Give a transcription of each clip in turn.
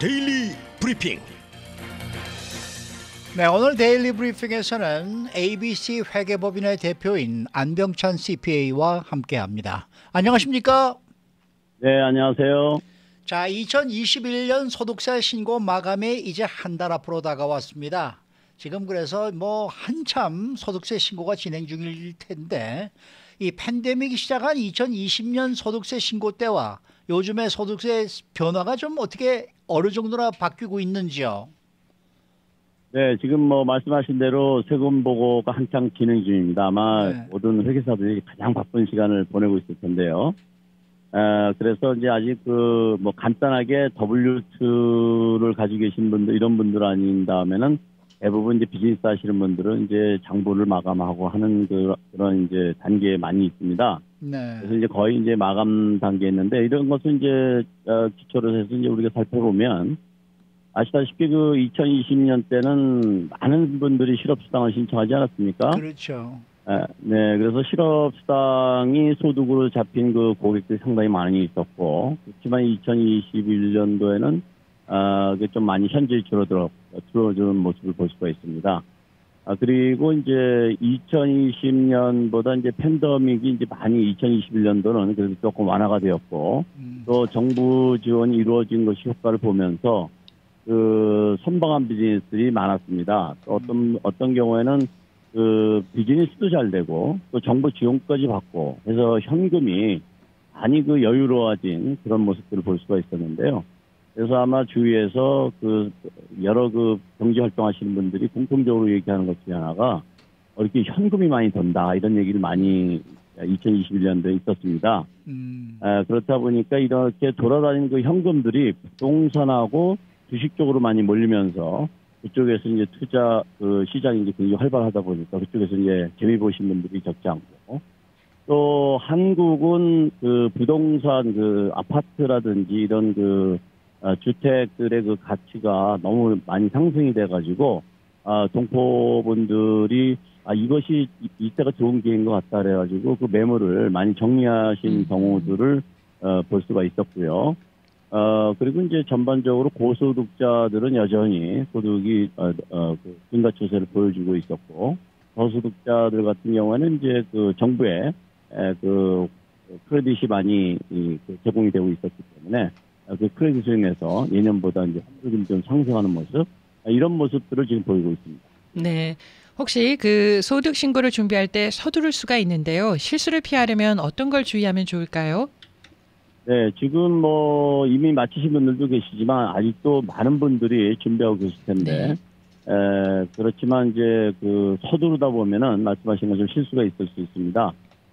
데일리 브리핑. 네, 오늘 데일리 브리핑에서는 ABC 회계법인의 대표인 안병찬 CPA와 함께합니다. 안녕하십니까? 네, 안녕하세요. 자, 2021년 소득세 신고 마감이 이제 한 달 앞으로 다가왔습니다. 지금 그래서 한참 소득세 신고가 진행 중일 텐데 이 팬데믹이 시작한 2020년 소득세 신고 때와 요즘의 소득세 변화가 좀 어떻게 어느 정도나 바뀌고 있는지요? 네, 지금 말씀하신 대로 세금 보고가 한창 진행 중입니다. 아마 네. 모든 회계사들이 가장 바쁜 시간을 보내고 있을 텐데요. 그래서 이제 아직 간단하게 W2를 가지고 계신 분들, 이런 분들 아닌 다음에는 대부분 이제 비즈니스 하시는 분들은 이제 장부를 마감하고 하는 그런 이제 단계에 많이 있습니다. 네. 그래서 이제 거의 이제 마감 단계에 있는데 이런 것은 이제 기초로 해서 이제 우리가 살펴보면 아시다시피 2020년 때는 많은 분들이 실업수당을 신청하지 않았습니까? 그렇죠. 네, 그래서 실업수당이 소득으로 잡힌 그 고객들이 상당히 많이 있었고, 그렇지만 2021년도에는 그게 좀 많이 현저히 줄어드는 모습을 볼 수가 있습니다. 그리고 이제 2020년보다 이제 팬데믹이 이제 많이 2021년도는 그래도 조금 완화가 되었고, 또 정부 지원이 이루어진 것이 효과를 보면서 선방한 비즈니스들이 많았습니다. 또 어떤 경우에는 비즈니스도 잘 되고, 또 정부 지원까지 받고, 해서 현금이 많이 여유로워진 그런 모습들을 볼 수가 있었는데요. 그래서 아마 주위에서 여러 경제 활동하시는 분들이 공통적으로 얘기하는 것 중에 하나가 이렇게 현금이 많이 돈다 이런 얘기를 많이 2021년도에 있었습니다. 그렇다 보니까 이렇게 돌아다니는 그 현금들이 부동산하고 주식 쪽으로 많이 몰리면서 그쪽에서 이제 투자 시장이 이제 굉장히 활발하다 보니까 그쪽에서 이제 재미 보신 분들이 적지 않고, 또 한국은 부동산 아파트라든지 이런 주택들의 가치가 너무 많이 상승이 돼가지고, 동포분들이, 이것이 이때가 좋은 기회인 것 같다 그래가지고, 매물을 많이 정리하신 경우들을, 볼 수가 있었고요. 그리고 이제 전반적으로 고소득자들은 여전히 소득이, 증가 추세를 보여주고 있었고, 저소득자들 같은 경우에는 이제 정부의, 크레딧이 많이 제공이 되고 있었기 때문에, 크레딧을 인해서 예년보다 이제 환율이 좀 상승하는 모습, 이런 모습들을 지금 보이고 있습니다. 네. 혹시 소득 신고를 준비할 때 서두를 수가 있는데요. 실수를 피하려면 어떤 걸 주의하면 좋을까요? 네, 지금 이미 마치신 분들도 계시지만 아직도 많은 분들이 준비하고 계실 텐데, 그렇지만 이제 서두르다 보면은 말씀하신 것처럼 실수가 있을 수 있습니다.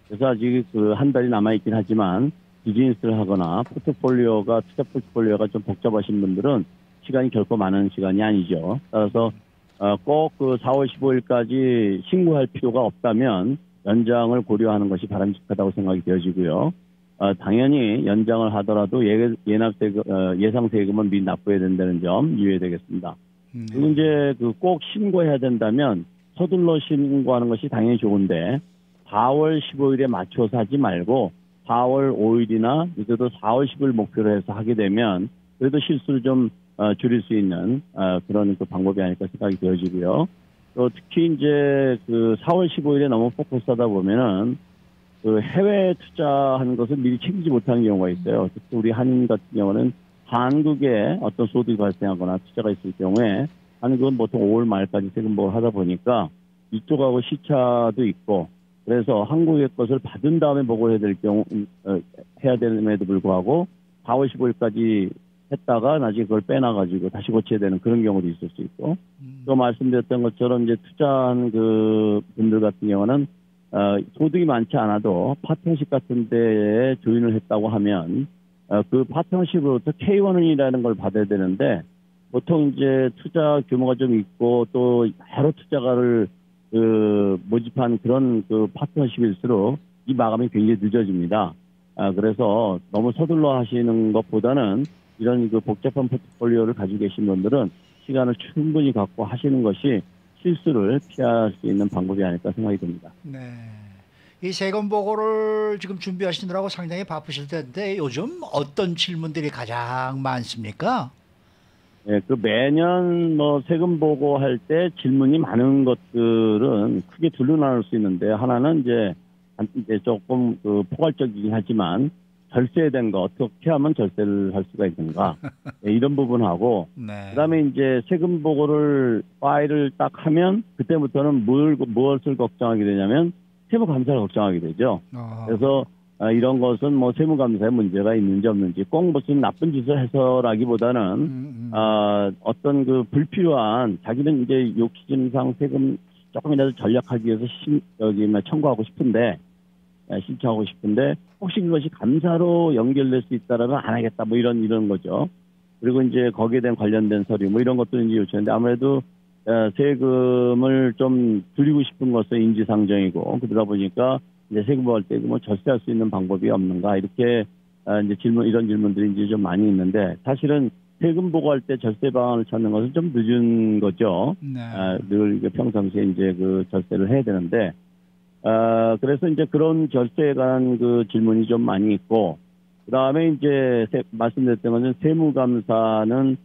그래서 아직 한 달이 남아있긴 하지만 비즈니스를 하거나 투자 포트폴리오가 좀 복잡하신 분들은 시간이 결코 많은 시간이 아니죠. 따라서 꼭 4월 15일까지 신고할 필요가 없다면 연장을 고려하는 것이 바람직하다고 생각이 되어지고요. 당연히 연장을 하더라도 예상 세금은 미리 납부해야 된다는 점 유의해야 되겠습니다. 그리고 이제 꼭 신고해야 된다면 서둘러 신고하는 것이 당연히 좋은데 4월 15일에 맞춰서 하지 말고 4월 5일이나 늦어도 4월 10일 목표로 해서 하게 되면 그래도 실수를 좀 줄일 수 있는 그런 방법이 아닐까 생각이 되어지고요. 또 특히 이제 4월 15일에 너무 포커스하다 보면은 해외 투자하는 것을 미리 챙기지 못하는 경우가 있어요. 특히 우리 한인 같은 경우는 한국에 어떤 소득이 발생하거나 투자가 있을 경우에 한국은 보통 5월 말까지 세금 보고를 하다 보니까 이쪽하고 시차도 있고 그래서 한국의 것을 받은 다음에 보고를 해야 됨에도 불구하고 4월 15일까지 했다가 나중에 그걸 빼놔가지고 다시 고쳐야 되는 그런 경우도 있을 수 있고, 또 말씀드렸던 것처럼 이제 투자한 분들 같은 경우는 소득이 많지 않아도 파트너십 같은 데에 조인을 했다고 하면 그 파트너십으로부터 K1이라는 걸 받아야 되는데 보통 이제 투자 규모가 좀 있고 또 여러 투자가를 모집한 그런 파트너십일수록 이 마감이 굉장히 늦어집니다. 그래서 너무 서둘러 하시는 것보다는 이런 복잡한 포트폴리오를 가지고 계신 분들은 시간을 충분히 갖고 하시는 것이 실수를 피할 수 있는 방법이 아닐까 생각이 듭니다. 네. 이 세금 보고를 지금 준비하시느라고 상당히 바쁘실 텐데 요즘 어떤 질문들이 가장 많습니까? 예, 그 매년 뭐 세금 보고할 때 질문이 많은 것들은 크게 둘로 나눌 수 있는데, 하나는 이제 조금 그 포괄적이긴 하지만 절세에 대한 거 어떻게 하면 절세를 할 수가 있는가, 예, 이런 부분하고, 네. 그다음에 이제 세금 보고를 파일을 딱 하면 그때부터는 무엇을 걱정하게 되냐면 세무감사를 걱정하게 되죠. 그래서 이런 것은 뭐 세무감사에 문제가 있는지 없는지 꼭 무슨 나쁜 짓을 해서라기보다는 어떤 그 불필요한, 자기는 이제 욕심상 세금 조금이라도 절약하기 위해서 청구하고 싶은데, 신청하고 싶은데 혹시 그것이 감사로 연결될 수 있다라면 안 하겠다, 뭐 이런 거죠. 그리고 이제 거기에 대한 관련된 서류 뭐 이런 것도 이제 요청했는데, 아무래도 세금을 좀 줄이고 싶은 것은 인지상정이고, 그러다 보니까 이제 세금 보고할 때 뭐 절세할 수 있는 방법이 없는가, 이렇게 이제 이런 질문들이 이제 좀 많이 있는데, 사실은 세금 보고할 때 절세 방안을 찾는 것은 좀 늦은 거죠. 네. 늘 평상시에 이제 그 절세를 해야 되는데, 그래서 이제 그런 절세에 관한 그 질문이 좀 많이 있고, 그 다음에 이제 말씀드렸던 것은 세무감사는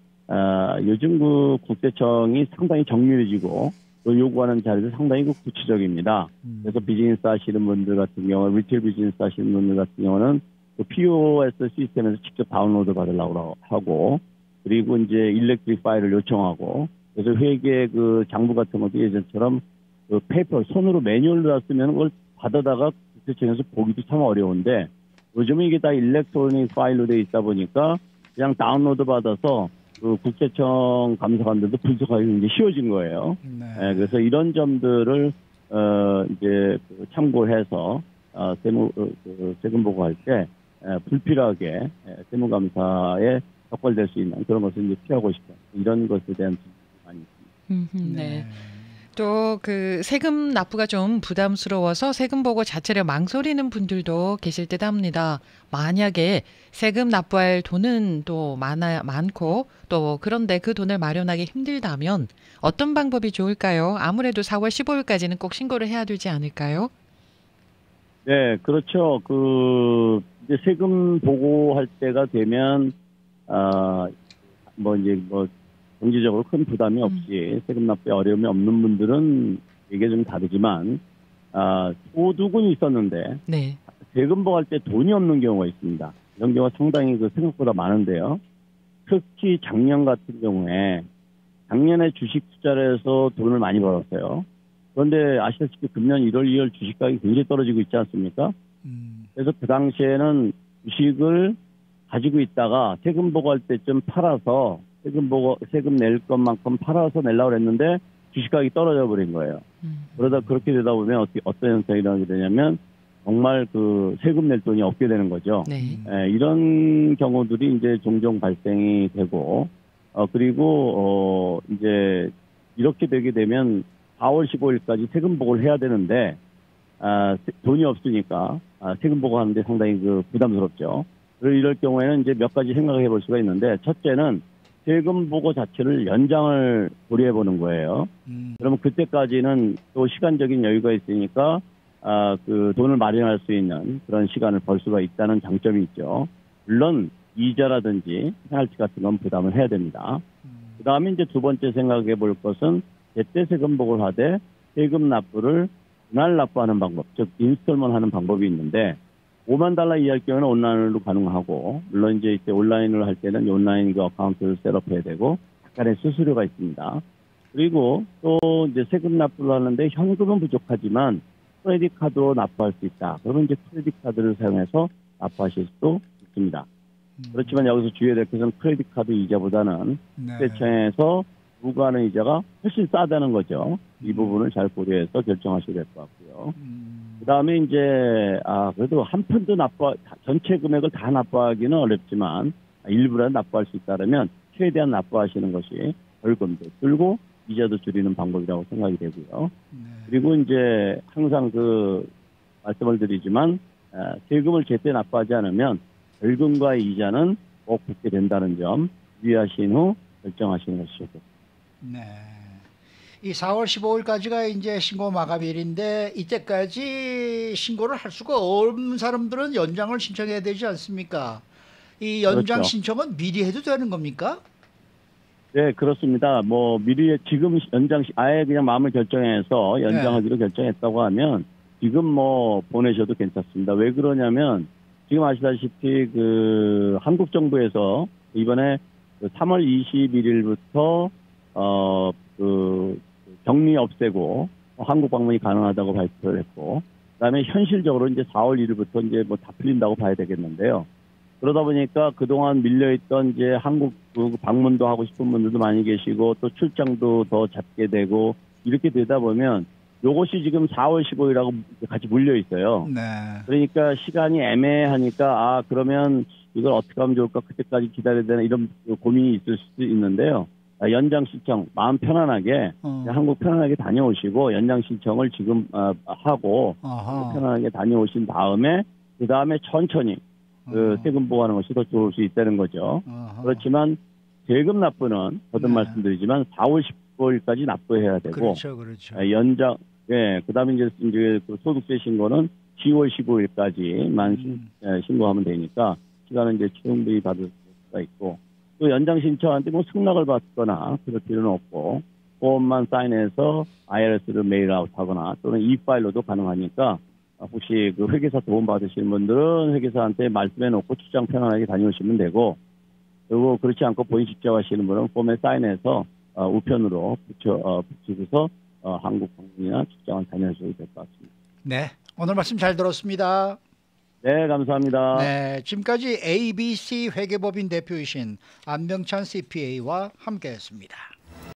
요즘 그 국세청이 상당히 정밀해지고 또 요구하는 자료도 상당히 구체적입니다. 그래서 비즈니스 하시는 분들 같은 경우, 리테일 비즈니스 하시는 분들 같은 경우는 그 POS 시스템에서 직접 다운로드 받으려고 하고, 그리고 이제 일렉트릭 파일을 요청하고, 그래서 회계 그 장부 같은 것도 예전처럼 그 페이퍼 손으로 매뉴얼로 쓰면 그걸 받아다가 국세청에서 보기도 참 어려운데, 요즘은 이게 다 일렉트로닉 파일로 돼 있다 보니까 그냥 다운로드 받아서 그 국세청 감사관들도 분석하기 굉장히 쉬워진 거예요. 네. 그래서 이런 점들을 이제 참고해서 세금 보고할 때 불필요하게 세무감사에 적발될 수 있는 그런 것을 이제 피하고 싶은 이런 것에 대한 질문이 많이 있습니다. 네. 또 그 세금 납부가 좀 부담스러워서 세금 보고 자체를 망설이는 분들도 계실 듯 합니다. 만약에 세금 납부할 돈은 또 많고 또 그런데 그 돈을 마련하기 힘들다면 어떤 방법이 좋을까요? 아무래도 4월 15일까지는 꼭 신고를 해야 되지 않을까요? 네, 그렇죠. 이제 세금 보고할 때가 되면, 경제적으로 큰 부담이 없이 세금 납부에 어려움이 없는 분들은 이게 좀 다르지만, 소득은 있었는데, 네. 세금 보고할 때 돈이 없는 경우가 있습니다. 이런 경우가 상당히 생각보다 많은데요. 특히 작년 같은 경우에, 작년에 주식 투자를 해서 돈을 많이 벌었어요. 그런데 아시다시피 금년 1월, 2월 주식가격이 굉장히 떨어지고 있지 않습니까? 그래서 그 당시에는 주식을 가지고 있다가 세금 보고할 때쯤 팔아서 세금 낼 것만큼 팔아서 내려고 했는데 주식가격이 떨어져 버린 거예요. 그러다 그렇게 되다 보면 어떤 현상이 일어나게 되냐면 정말 그 세금 낼 돈이 없게 되는 거죠. 네. 이런 경우들이 이제 종종 발생이 되고, 그리고 이제 이렇게 되게 되면 4월 15일까지 세금 보고를 해야 되는데 돈이 없으니까 세금 보고하는데 상당히 부담스럽죠. 그리고 이럴 경우에는 이제 몇 가지 생각해 볼 수가 있는데, 첫째는 세금 보고 자체를 연장을 고려해 보는 거예요. 그러면 그때까지는 또 시간적인 여유가 있으니까 그 돈을 마련할 수 있는 그런 시간을 벌 수가 있다는 장점이 있죠. 물론 이자라든지 페널티 같은 건 부담을 해야 됩니다. 그 다음에 이제 두 번째 생각해 볼 것은 제때 세금 보고를 하되 세금 납부를 분할 납부하는 방법, 즉 인스톨먼트 하는 방법이 있는데, $50,000 이하일 경우는 온라인으로 가능하고, 물론 이제 온라인으로 할 때는 온라인 그 어카운트를 셋업해야 되고 약간의 수수료가 있습니다. 그리고 또 이제 세금 납부를 하는데 현금은 부족하지만 크레딧 카드로 납부할 수 있다. 그러면 이제 크레딧 카드를 사용해서 납부하실 수도 있습니다. 그렇지만 여기서 주의해야 될 것은 크레딧 카드 이자보다는 국세청에서 부과하는 이자가 훨씬 싸다는 거죠. 이 부분을 잘 고려해서 결정하셔야 될 것 같고요. 그다음에 이제 그래도 한 푼도 전체 금액을 다 납부하기는 어렵지만 일부라도 납부할 수 있다면 최대한 납부하시는 것이 벌금도 줄고 이자도 줄이는 방법이라고 생각이 되고요. 그리고 이제 항상 말씀을 드리지만 세금을 제때 납부하지 않으면 벌금과 이자는 꼭 붙게 된다는 점 유의하신 후 결정하시는 것이 좋겠습니다. 네. 이 4월 15일까지가 이제 신고 마감일인데 이때까지 신고를 할 수가 없는 사람들은 연장을 신청해야 되지 않습니까? 이 연장 그렇죠. 신청은 미리 해도 되는 겁니까? 네, 그렇습니다. 뭐 미리 지금 연장 아예 그냥 마음을 결정해서 연장하기로 결정했다고 하면 지금 뭐 보내셔도 괜찮습니다. 왜 그러냐면 지금 아시다시피 그 한국 정부에서 이번에 3월 21일부터 그 격리 없애고 한국 방문이 가능하다고 발표를 했고, 그다음에 현실적으로 이제 4월 1일부터 이제 뭐 다 풀린다고 봐야 되겠는데요. 그러다 보니까 그동안 밀려있던 이제 한국 방문도 하고 싶은 분들도 많이 계시고 또 출장도 더 잡게 되고 이렇게 되다 보면 요것이 지금 4월 15일하고 같이 물려 있어요. 네. 그러니까 시간이 애매하니까 그러면 이걸 어떻게 하면 좋을까, 그때까지 기다려야 되나 이런 고민이 있을 수도 있는데요. 연장 신청 마음 편안하게 한국 편안하게 다녀오시고 연장 신청을 지금 하고 편안하게 다녀오신 다음에 그 다음에 천천히 그 세금 보고하는 것이 더 좋을 수 있다는 거죠. 그렇지만 세금 납부는 거듭 말씀드리지만 4월 15일까지 납부해야 되고, 그렇죠, 그렇죠. 연장, 그다음에 이제 그 소득세 신고는 10월 15일까지만 신고하면 되니까 시간은 이제 충분히 받을 수가 있고, 또 연장 신청한테 뭐 승낙을 받거나 그럴 필요는 없고 폼만 사인해서 IRS를 메일아웃하거나 또는 E-파일로도 가능하니까 혹시 그 회계사 도움 받으시는 분들은 회계사한테 말씀해 놓고 출장 편안하게 다녀오시면 되고, 그리고 그렇지 않고 본인 직접 하시는 분은 폼에 사인해서 우편으로 붙이고서 한국 방문이나 출장을 다녀오셔도 될 것 같습니다. 네, 오늘 말씀 잘 들었습니다. 네, 감사합니다. 네, 지금까지 ABC 회계법인 대표이신 안병찬 CPA와 함께했습니다.